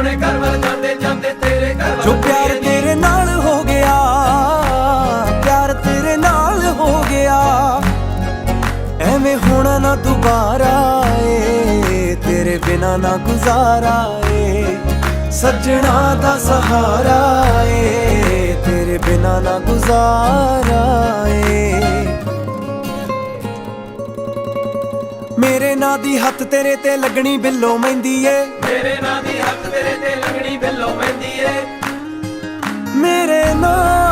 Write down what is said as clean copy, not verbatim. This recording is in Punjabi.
ਆਪਣੇ ਘਰ ਵੱਲ ਜਾਂਦੇ ਜਾਂਦੇ ਤੇਰੇ ਘਰ ਵੱਲ ਜੋ ਪਿਆਰ ਤੇਰੇ ਨਾਲ ਹੋ ਗਿਆ, ਪਿਆਰ ਤੇਰੇ ਨਾਲ ਹੋ ਗਿਆ, ਐਵੇਂ ਹੋਣਾ ਨਾ ਦੁਬਾਰਾ ਏ, ਤੇਰੇ ਬਿਨਾ ਨਾ ਗੁਜ਼ਾਰਾ ਏ, ਸੱਜਣਾ ਦਾ ਸਹਾਰਾ ਏ, ਤੇਰੇ ਬਿਨਾ ਨਾ ਗੁਜ਼ਾਰਾ ਏ। ਮੇਰੇ ਨਾਂ ਦੀ ਹੱਥ ਤੇਰੇ ਤੇ ਲੱਗਣੀ ਬਿੱਲੋ ਮਹਿੰਦੀ ਏ, ਮੇਰੇ ਨਾਂ ਦੀ ਹੱਥ ਤੇਰੇ ਤੇ ਲੱਗਣੀ ਬਿੱਲੋ ਮਹਿੰਦੀ ਏ। ਮੇਰੇ ਨਾਂ